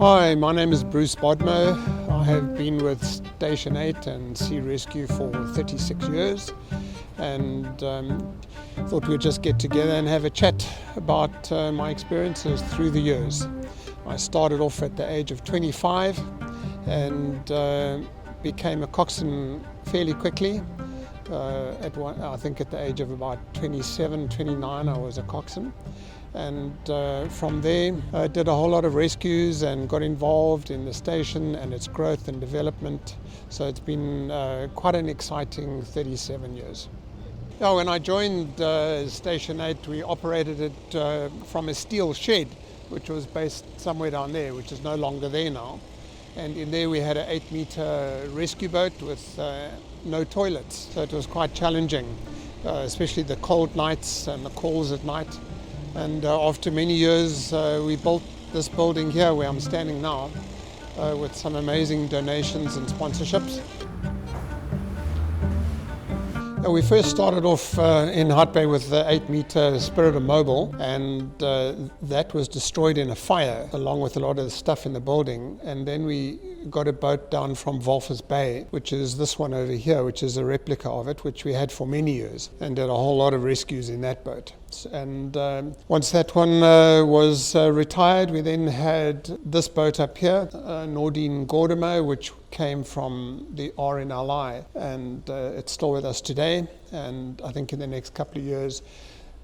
Hi, my name is Bruce Bodmer. I have been with Station-8 and Sea Rescue for 36 years and thought we'd just get together and have a chat about my experiences through the years. I started off at the age of 25 and became a coxswain fairly quickly. I think at the age of about 27, 29 I was a coxswain. And from there I did a whole lot of rescues and got involved in the station and its growth and development. So it's been quite an exciting 37 years. Now, when I joined Station-8, we operated it from a steel shed, which was based somewhere down there, which is no longer there now. And in there we had an 8-meter rescue boat with no toilets. So it was quite challenging, especially the cold nights and the calls at night. And after many years, we built this building here where I'm standing now with some amazing donations and sponsorships. We first started off in Hart Bay with the 8-meter Spirit of Mobile, and that was destroyed in a fire along with a lot of the stuff in the building. And then we got a boat down from Walvis Bay, which is this one over here, which is a replica of it, which we had for many years, and did a whole lot of rescues in that boat. And once that one was retired, we then had this boat up here, Bodmer, which came from the RNLI, and it's still with us today. And I think in the next couple of years,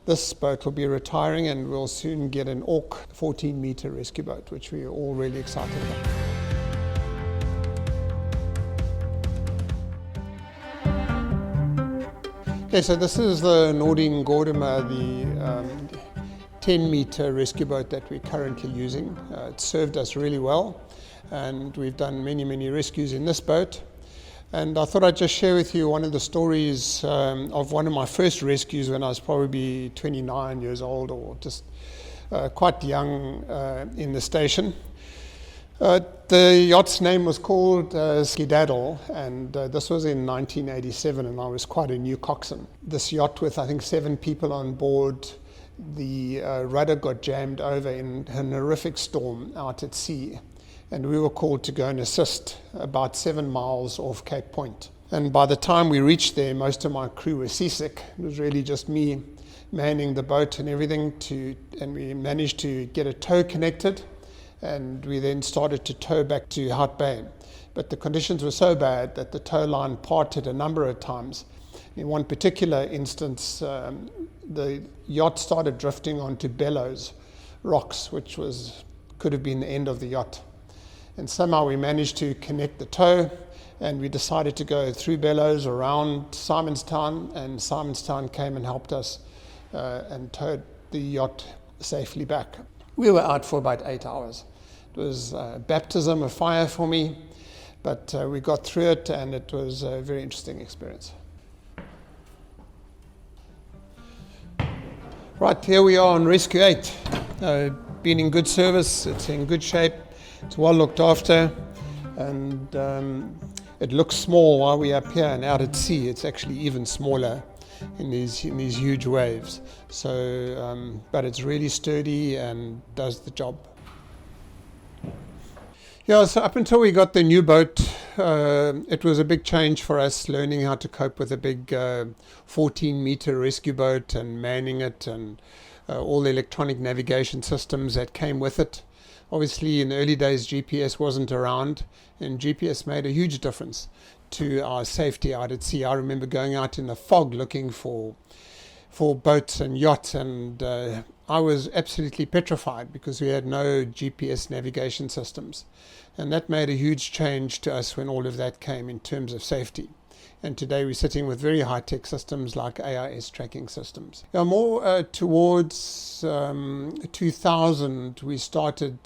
this boat will be retiring, and we'll soon get an Orc 14-meter rescue boat, which we're all really excited about. Okay, so this is the Bodmer, the 10-meter rescue boat that we're currently using. It served us really well, and we've done many rescues in this boat. And I thought I'd just share with you one of the stories of one of my first rescues when I was probably 29 years old, or just quite young in the station. The yacht's name was called Skedaddle, and this was in 1987, and I was quite a new coxswain. This yacht with, I think, 7 people on board, the rudder got jammed over in an horrific storm out at sea, and we were called to go and assist about 7 miles off Cape Point. And by the time we reached there, most of my crew were seasick. It was really just me manning the boat and everything, and we managed to get a tow connected. And we then started to tow back to Hart Bay. But the conditions were so bad that the tow line parted a number of times. In one particular instance, the yacht started drifting onto bellows, rocks, which could have been the end of the yacht. And somehow we managed to connect the tow, and we decided to go through bellows around Simonstown, and Simonstown came and helped us and towed the yacht safely back. We were out for about 8 hours. It was a baptism of fire for me, but we got through it, and it was a very interesting experience. Right, here we are on Rescue 8. Been in good service, it's in good shape, it's well looked after, and it looks small while we're up here, and out at sea it's actually even smaller in these huge waves. So, but it's really sturdy and does the job. Yeah, so up until we got the new boat, it was a big change for us, learning how to cope with a big 14-meter rescue boat and manning it, and all the electronic navigation systems that came with it. Obviously, in the early days, GPS wasn't around, and GPS made a huge difference to our safety out at sea. I remember going out in the fog looking for boats and yachts, and I was absolutely petrified because we had no GPS navigation systems. And that made a huge change to us when all of that came in terms of safety. And today we're sitting with very high-tech systems like AIS tracking systems. More towards 2000, we started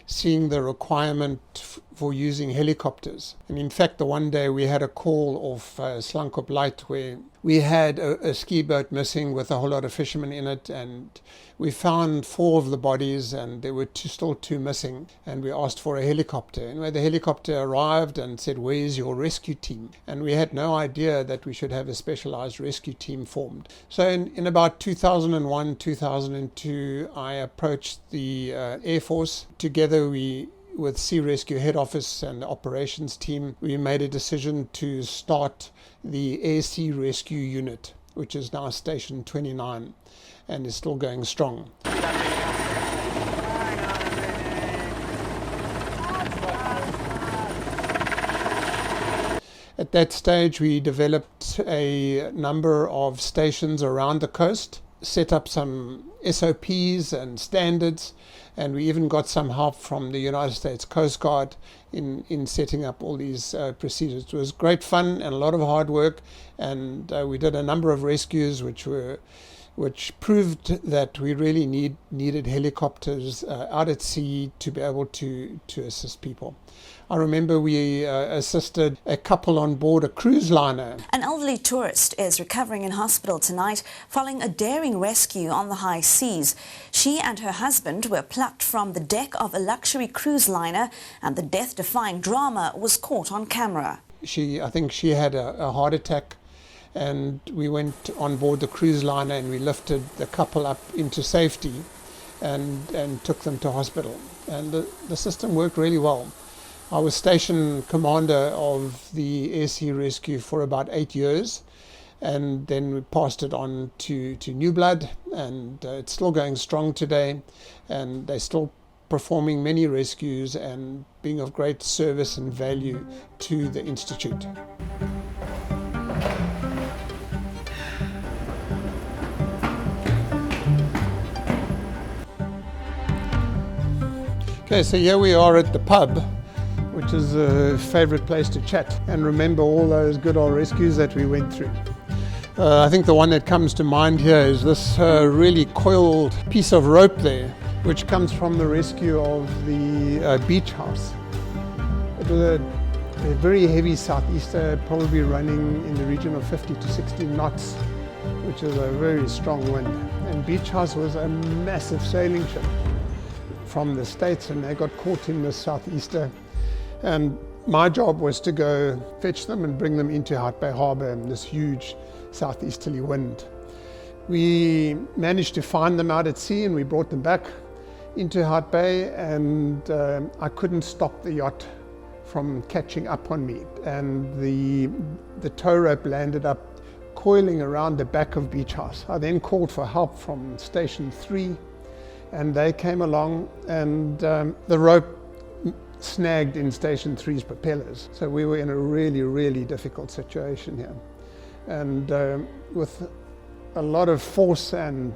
seeing the requirement for using helicopters. And in fact, the one day we had a call off Slankop Light where we had a ski boat missing with a whole lot of fishermen in it, and we found 4 of the bodies, and there were still 2 missing, and we asked for a helicopter. Anyway, the helicopter arrived and said, "Where's your rescue team?" And we had no idea that we should have a specialized rescue team formed. So in about 2001, 2002, I approached the Air Force. Together we with Sea Rescue Head Office and the operations team, we made a decision to start the Air Sea Rescue Unit, which is now Station-8 and is still going strong. At that stage, we developed a number of stations around the coast, set up some SOPs and standards, and we even got some help from the United States Coast Guard in setting up all these procedures. It was great fun and a lot of hard work, and we did a number of rescues which proved that we really needed helicopters out at sea to be able to assist people. I remember we assisted a couple on board a cruise liner. An elderly tourist is recovering in hospital tonight following a daring rescue on the high seas. She and her husband were plucked from the deck of a luxury cruise liner, and the death-defying drama was caught on camera. I think she had a heart attack, and we went on board the cruise liner and we lifted the couple up into safety and took them to hospital. And the system worked really well. I was station commander of the Air Sea Rescue for about 8 years, and then we passed it on to New Blood, and it's still going strong today, and they're still performing many rescues and being of great service and value to the Institute. Okay, so here we are at the pub, which is a favorite place to chat and remember all those good old rescues that we went through. I think the one that comes to mind here is this really coiled piece of rope there, which comes from the rescue of the beach house. It was a very heavy southeaster, probably running in the region of 50 to 60 knots, which is a very strong wind. And beach house was a massive sailing ship from the States, and they got caught in the southeaster. And my job was to go fetch them and bring them into Hout Bay Harbour in this huge southeasterly wind. We managed to find them out at sea and we brought them back into Hout Bay, and I couldn't stop the yacht from catching up on me. And the tow rope landed up coiling around the back of Beach House. I then called for help from Station-8, and they came along, and the rope snagged in Station-8's propellers. So we were in a really, really difficult situation here. And with a lot of force and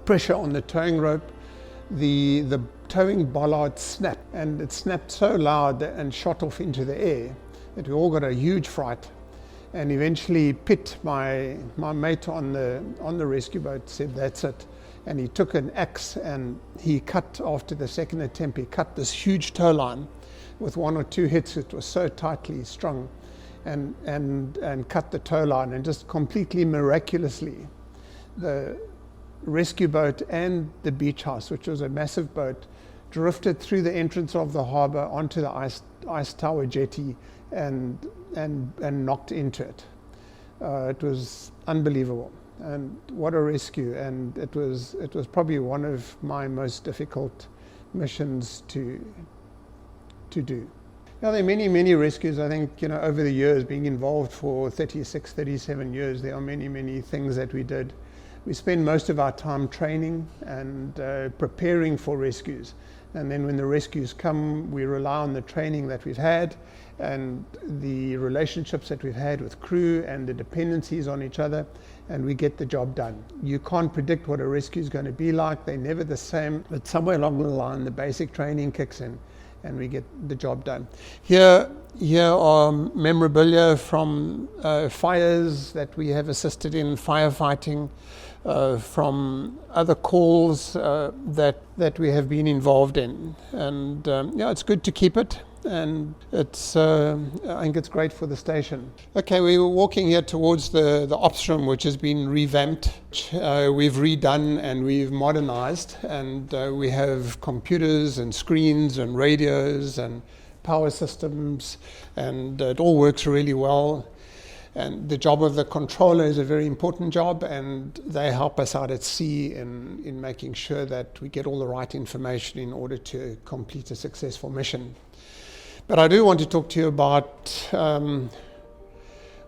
pressure on the towing rope, the towing bollard snapped, and it snapped so loud and shot off into the air that we all got a huge fright. And eventually Pitt, my mate on the rescue boat, said, "That's it." And he took an axe and he cut, after the second attempt, he cut this huge tow line with 1 or 2 hits. It was so tightly strung, and cut the tow line, and just completely miraculously, the rescue boat and the beach house, which was a massive boat, drifted through the entrance of the harbour onto the ice tower jetty and knocked into it. It was unbelievable. And what a rescue, and it was probably one of my most difficult missions to do. Now, there are many rescues. I think, over the years, being involved for 36, 37 years, there are many things that we did. We spend most of our time training and preparing for rescues. And then when the rescues come, we rely on the training that we've had and the relationships that we've had with crew and the dependencies on each other, and we get the job done. You can't predict what a rescue is going to be like. They're never the same, but somewhere along the line, the basic training kicks in and we get the job done. Here are memorabilia from fires that we have assisted in, firefighting, from other calls that we have been involved in. And it's good to keep it. And it's I think it's great for the station. Okay, we were walking here towards the ops room, which has been revamped. We've redone and we've modernized, and we have computers and screens and radios and power systems, and it all works really well. And the job of the controller is a very important job, and they help us out at sea in making sure that we get all the right information in order to complete a successful mission. But I do want to talk to you about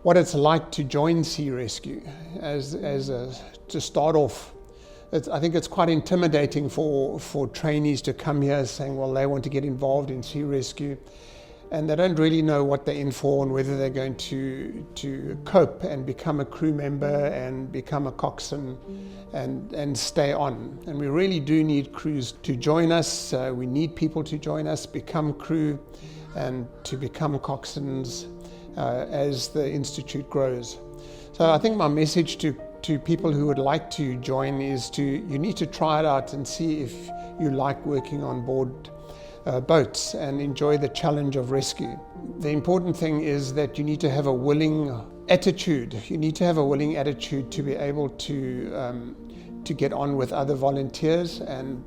what it's like to join Sea Rescue. To start off, I think it's quite intimidating for trainees to come here saying, well, they want to get involved in Sea Rescue, and they don't really know what they're in for and whether they're going to cope and become a crew member and become a coxswain and stay on. And we really do need crews to join us. We need people to join us, become crew, and to become coxswains as the Institute grows. So I think my message to people who would like to join is you need to try it out and see if you like working on board boats and enjoy the challenge of rescue. The important thing is that you need to have a willing attitude. You need to have a willing attitude to be able to get on with other volunteers and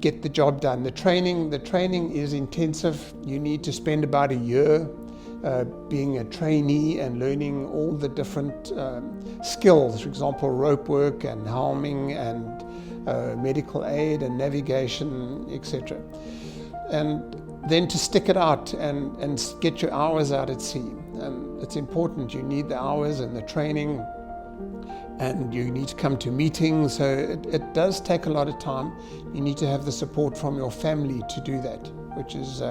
get the job done. The training is intensive. You need to spend about a year being a trainee and learning all the different skills, for example, rope work and helming and medical aid and navigation, etc. And then to stick it out and get your hours out at sea. And it's important. You need the hours and the training, and you need to come to meetings. So it does take a lot of time. You need to have the support from your family to do that, which is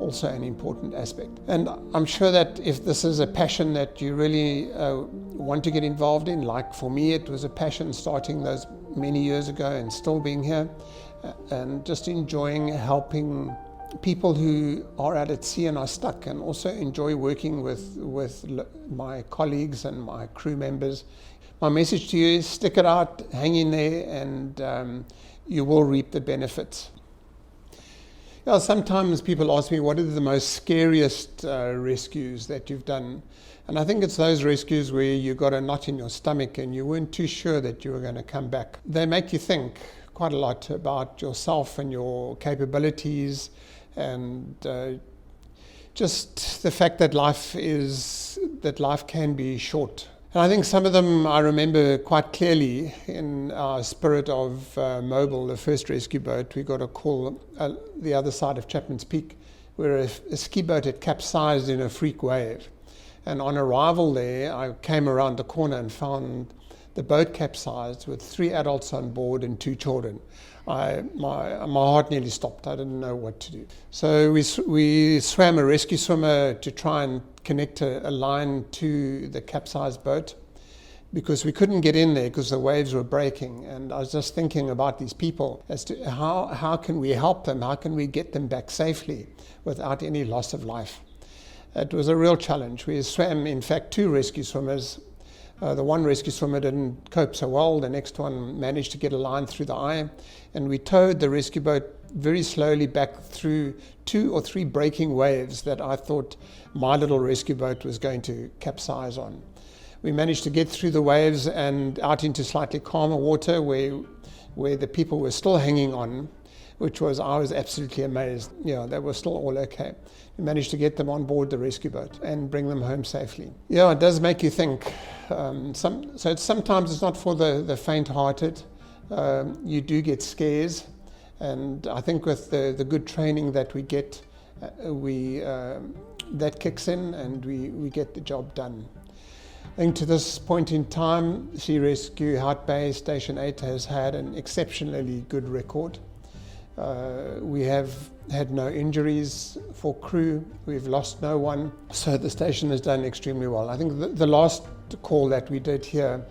also an important aspect. And I'm sure that if this is a passion that you really want to get involved in, like for me it was a passion starting those many years ago and still being here, and just enjoying helping people who are out at sea and are stuck, and also enjoy working with my colleagues and my crew members. My message to you is stick it out, hang in there, and you will reap the benefits. Yeah, sometimes people ask me, what are the most scariest rescues that you've done? And I think it's those rescues where you got a knot in your stomach and you weren't too sure that you were going to come back. They make you think quite a lot about yourself and your capabilities, and just the fact that life can be short. And I think some of them I remember quite clearly in our Spirit of Mobile, the first rescue boat. We got a call the other side of Chapman's Peak where a ski boat had capsized in a freak wave. And on arrival there, I came around the corner and found the boat capsized with 3 adults on board and 2 children. My heart nearly stopped. I didn't know what to do. So we swam a rescue swimmer to try and connect a line to the capsized boat, because we couldn't get in there because the waves were breaking. And I was just thinking about these people as to how can we help them? How can we get them back safely without any loss of life? It was a real challenge. We swam, in fact, 2 rescue swimmers. The one rescue swimmer didn't cope so well. The next one managed to get a line through the eye, and we towed the rescue boat very slowly back through 2 or 3 breaking waves that I thought my little rescue boat was going to capsize on. We managed to get through the waves and out into slightly calmer water where the people were still hanging on, I was absolutely amazed. They were still all okay. We managed to get them on board the rescue boat and bring them home safely. Yeah, it does make you think. Sometimes it's not for the faint-hearted. You do get scares, and I think with the good training that we get, that kicks in and we get the job done. I think to this point in time, Sea Rescue Hout Bay Station-8 has had an exceptionally good record. We have had no injuries for crew. We've lost no one. So the station has done extremely well. I think the last call that we did here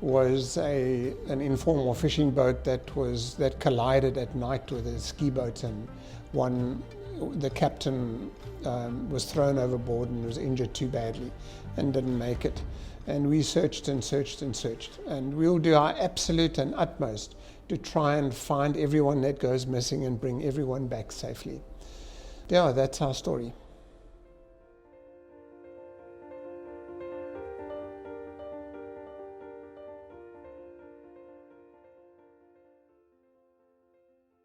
was an informal fishing boat that collided at night with a ski boat, and the captain was thrown overboard and was injured too badly and didn't make it. And we searched and searched and searched, and we'll do our absolute and utmost to try and find everyone that goes missing and bring everyone back safely. Yeah, that's our story.